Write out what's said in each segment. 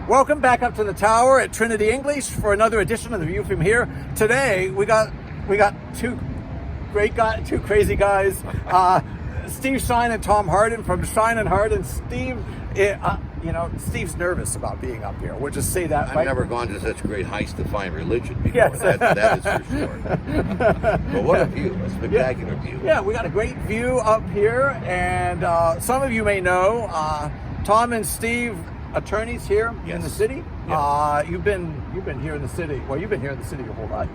Welcome back up to the tower at Trinity English for another edition of The View from Here. Today we got two crazy guys, Steve Shine and Tom Hardin from Shine and Hardin. Steve, Steve's nervous about being up here. We'll just say that. I've never gone to such great heights to find religion before. Yes. That is for sure. But what a view, a spectacular view. Yeah, we got a great view up here, and some of you may know Tom and Steve, attorneys here in the city. Yes. You've been here in the city. Well, you've been here in the city your whole life.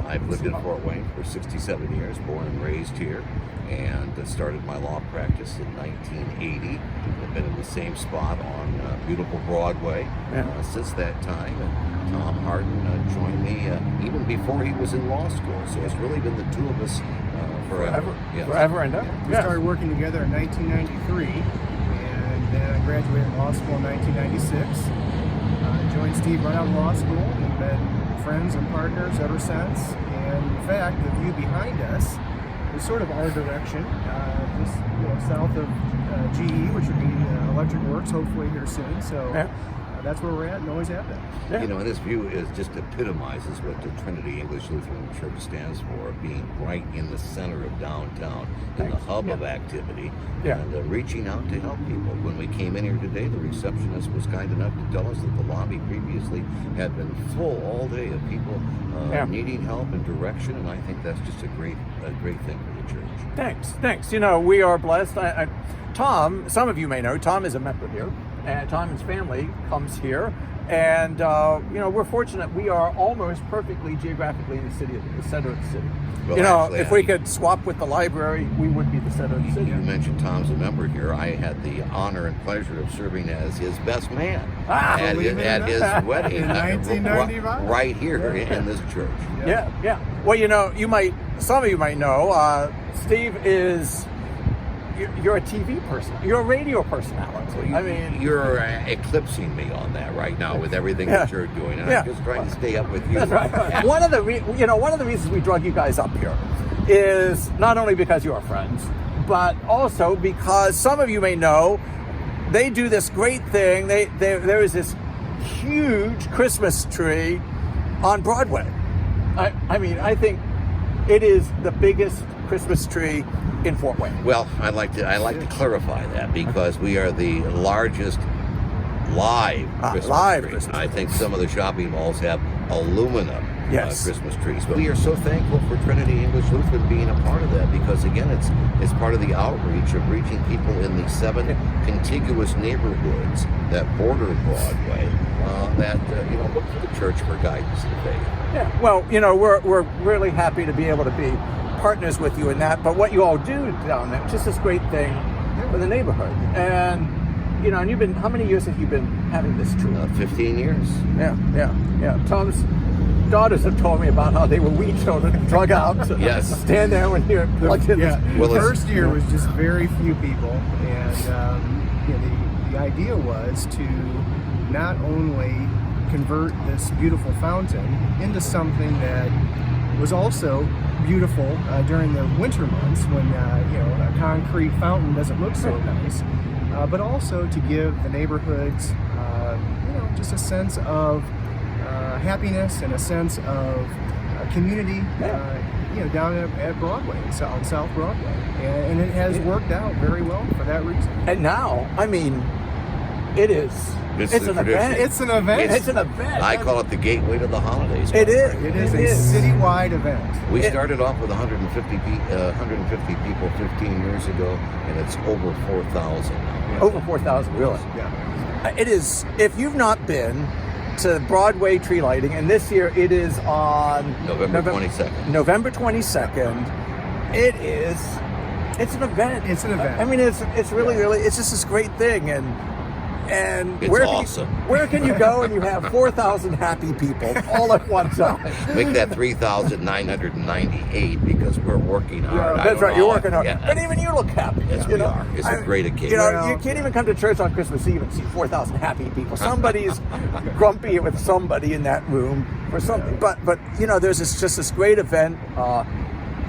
I've lived in Fort Wayne for 67 years, born and raised here, and started my law practice in 1980. I've been in the same spot on beautiful Broadway since that time. And Tom Hardin joined me even before he was in law school. So it's really been the two of us forever. Yes. Forever and ever. We started working together in 1993, and then I graduated law school in 1996. Joined Steve right out of law school, and we've been friends and partners ever since. And in fact, the view behind us is sort of our direction, just south of GE, which would be Electric Works, hopefully here soon. So that's where we're at, and always have been. Yeah. And this view just epitomizes what the Trinity English Lutheran Church stands for, being right in the center of downtown, in the hub of activity, and reaching out to help people. When we came in here today, the receptionist was kind enough to tell us that the lobby previously had been full all day of people needing help and direction, and I think that's just a great thing for the church. Thanks. We are blessed. Tom, some of you may know, Tom is a member here, and Tom and his family comes here, and we're fortunate. We are almost perfectly geographically in the center of the city. Well, if we could swap with the library, we would be the center of the city. You mentioned Tom's a member here. I had the honor and pleasure of serving as his best man at his wedding in 1995, right here in this church. Yeah. Well, some of you might know, Steve is. You're a TV person. You're a radio personality. You're eclipsing me on that right now with everything that you're doing, and I'm just trying to stay up with you. That's right. One of the reasons we drug you guys up here is not only because you are friends, but also because some of you may know they do this great thing. There is this huge Christmas tree on Broadway. I think it is the biggest Christmas tree in Fort Wayne. Well, I'd like to clarify that, because we are the largest live Christmas tree. I think some of the shopping malls have aluminum Christmas trees, but we are so thankful for Trinity English Lutheran being a part of that, because again, it's part of the outreach of reaching people in the 7 contiguous neighborhoods that border Broadway that look to the church for guidance and faith. Yeah. Well, we're really happy to be able to be partners with you in that, but what you all do down there, just this great thing for the neighborhood. And and you've been, how many years have you been having this tree? 15 years. Yeah. Tom's daughters have told me about how they were wee children and drug out to stand there when you're plugged in. Well, the first year was just very few people, and the idea was to not only convert this beautiful fountain into something that was also beautiful during the winter months when a concrete fountain doesn't look so nice, but also to give the neighborhoods just a sense of happiness and a sense of community down at Broadway, South Broadway, and it has worked out very well for that reason. And now, it is. It's an event. It's an event. It's an event. I call it the gateway to the holidays. It is. It is a citywide event. We started off with 150 people 15 years ago, and it's over 4,000 now. Over 4,000, really? Yeah. It is. If you've not been to Broadway tree lighting, and this year it is on November 22nd. November 22nd. It is. It's an event. It's an event. It's really, it's just this great thing, and it's awesome. Where can you go and you have 4,000 happy people all at one time? Make that 3,998 because we're working hard. That's right, you're working hard. Yeah. But even you look happy. Yes, we are. It's a great occasion. You can't even come to church on Christmas Eve and see 4,000 happy people. Somebody's grumpy with somebody in that room or something. But there's just this great event.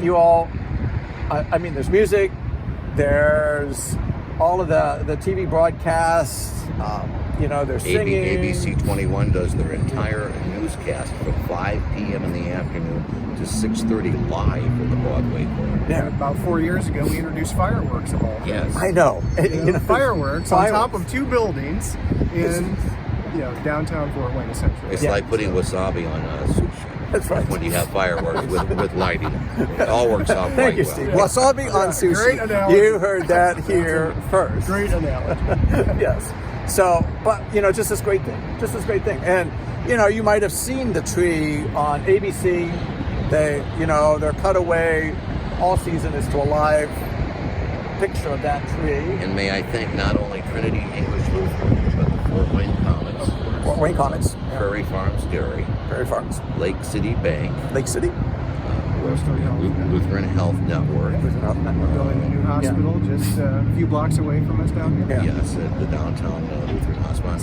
You all, there's music, there's all of the TV broadcasts, they're singing. ABC 21 does their entire newscast from 5 p.m. in the afternoon to 6:30 live for the Broadway Choir. Yeah, about 4 years ago, we introduced fireworks of all things. Yes. I know. Fireworks on top of 2 buildings in downtown Fort Wayne, essentially. It's like putting wasabi on sushi. That's right. When you have fireworks with lighting. It all works out quite Thank you, well. Steve. Wasabi on sushi. Great analogy. You heard that here first. Great analogy. Yes. So, but just this great thing. And you might have seen the tree on ABC. They, their cutaway all season is to a live picture of that tree. And may I thank not only Trinity English Lutheran, but the Fort Wayne Commons, Fort Wayne Commons, Prairie Farms Dairy, Lake City Bank, Lutheran Health Network. We're building a new hospital just a few blocks away from us down here. Yeah. Yes, at the downtown Lutheran Hospital.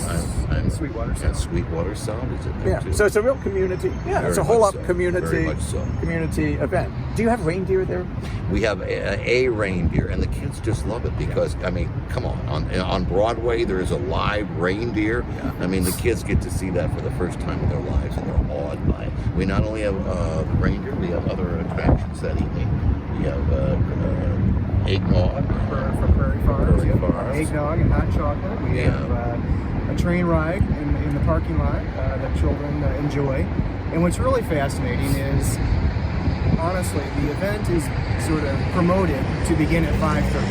And Sweetwater Sound. And Sweetwater Sound is it there too? So it's a real community. Yeah, it's a Very whole much up so. community. Very much so. Community event. Do you have reindeer there? We have a reindeer, and the kids just love it because, come on Broadway there is a live reindeer. Yeah. The kids get to see that for the first time in their lives, and they're awed by it. We not only have the reindeer, we have other attractions that evening. We have eggnog For Prairie Farms. Prairie Farms. Eggnog and hot chocolate. We have a train ride in the parking lot that children enjoy. And what's really fascinating is, honestly, the event is sort of promoted to begin at 5:30.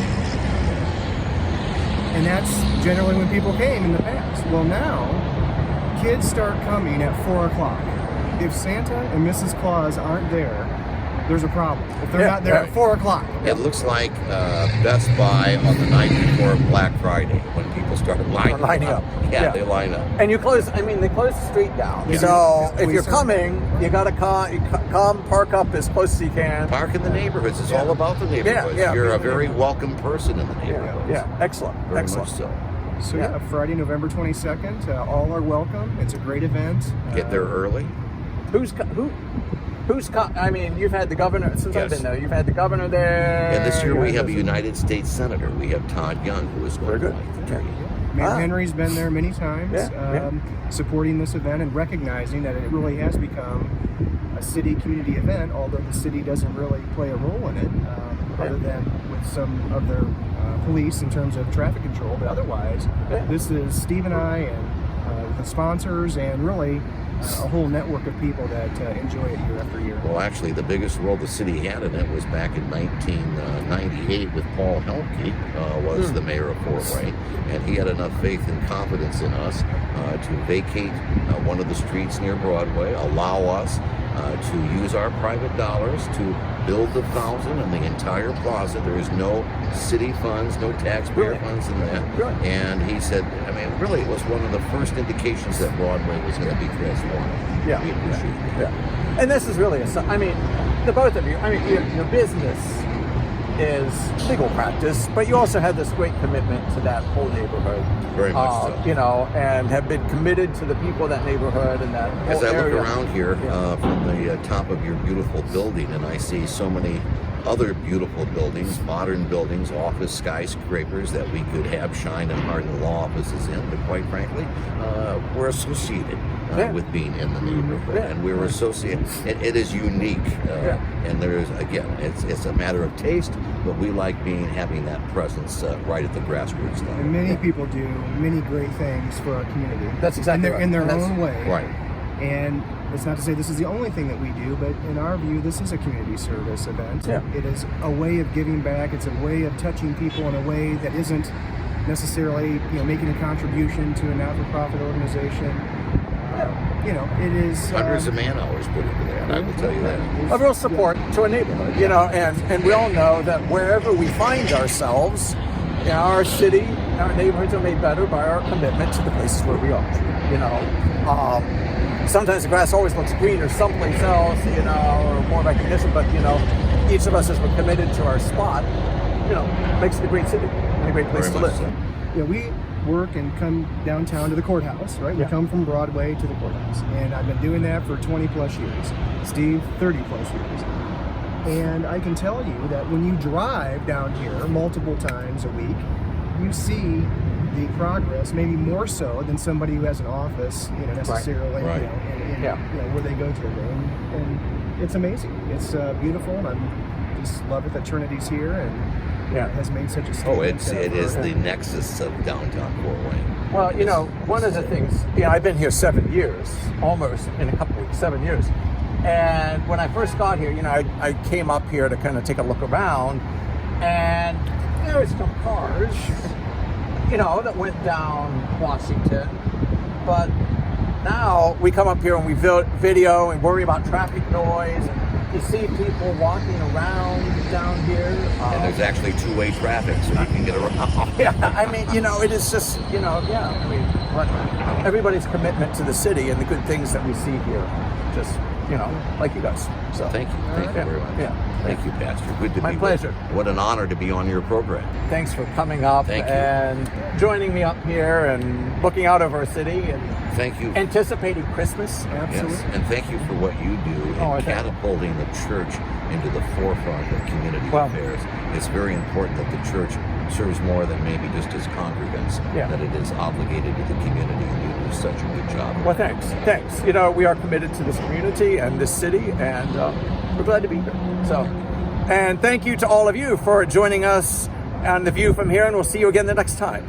And that's generally when people came in the past. Well, now, kids start coming at 4 o'clock. If Santa and Mrs. Claus aren't there, there's a problem. If they're not there at 4 o'clock. It looks like Best Buy on the night before Black Friday when people started lining up. Yeah, they line up. And they close the street down. Yeah. So if you're coming, you got to come, park up as close as you can. Park in the neighborhoods. It's all about the neighborhoods. Yeah. You're a very welcome person in the neighborhoods. Yeah, excellent. Very Excellent. much so. So Friday, November 22nd, all are welcome. It's a great event. Get there early. You've had the governor, since I've been there, you've had the governor there. And this year we have a United States Senator. We have Todd Young, who is going to light the tree. Mayor Henry's been there many times, supporting this event and recognizing that it really has become a city community event, although the city doesn't really play a role in it, other than with some of their police in terms of traffic control. But otherwise, this is Steve and I and the sponsors and really a whole network of people that enjoy it year after year. Well, actually, the biggest role the city had in it was back in 1998 with Paul Helmke, was the mayor of Fort Wayne, and he had enough faith and confidence in us to vacate one of the streets near Broadway, allow us to use our private dollars to build the fountain and the entire plaza. There is no city funds, no taxpayer funds in that. And he said, really, it was one of the first indications that Broadway was going to be transformed. Yeah. We appreciate that. Yeah. And this is really the both of you, your business is legal practice, but you also have this great commitment to that whole neighborhood. Very much so. And have been committed to the people of that neighborhood and that whole As I area. look around here from the top of your beautiful building, and I see so many other beautiful buildings, modern buildings, office skyscrapers that we could have Shine and Hardin law offices in, but quite frankly, we're associated with being in the neighborhood, and we're associated. It is unique, and there's it's a matter of taste, but we like having that presence right at the grassroots level. And many people do many great things for our community. That's exactly in their own way. Right. And it's not to say this is the only thing that we do, but in our view, this is a community service event. Yeah. It is a way of giving back. It's a way of touching people in a way that isn't necessarily, making a contribution to a not-for-profit organization. It is Hundreds of man-hours put into that, I will tell you that. A real support to a neighborhood, and we all know that wherever we find ourselves, our city, our neighborhoods are made better by our commitment to the places where we are. Sometimes the grass always looks greener someplace else, or more recognition, but, each of us, as we're committed to our spot, makes it a great city and a great place to live. So. We work and come downtown to the courthouse, right? We come from Broadway to the courthouse. And I've been doing that for 20 plus years. Steve, 30 plus years. And I can tell you that when you drive down here multiple times a week, you see the progress, maybe more so than somebody who has an office, necessarily, Right. Where they go to. And it's amazing. It's beautiful, and I just love it that Trinity's here and has made such a statement. It is the nexus of downtown Fort Wayne. Well, one of the things, I've been here 7 years, almost in a couple weeks, 7 years. And when I first got here, I came up here to kind of take a look around, and there was some cars, that went down Washington. But now we come up here and we video and worry about traffic noise, and you see people walking around down here. And there's actually two-way traffic, so you can get around. Yeah, I mean, it is just, but everybody's commitment to the city and the good things that we see here, just, like you guys. So thank you very much. Yeah. Thank you, Pastor. Good to My be pleasure. What an honor to be on your program. Thanks for coming up Thank you. and joining me up here and looking out over our city and thank you. anticipating Christmas. Absolutely. Yes, and thank you for what you do in catapulting the church into the forefront of community affairs. It's very important that the church serves more than maybe just as congregants, that it is obligated to the community, and you do such a good job. Well, thanks. We are committed to this community and this city, and we're glad to be here. So, and thank you to all of you for joining us on The View from here, and we'll see you again the next time.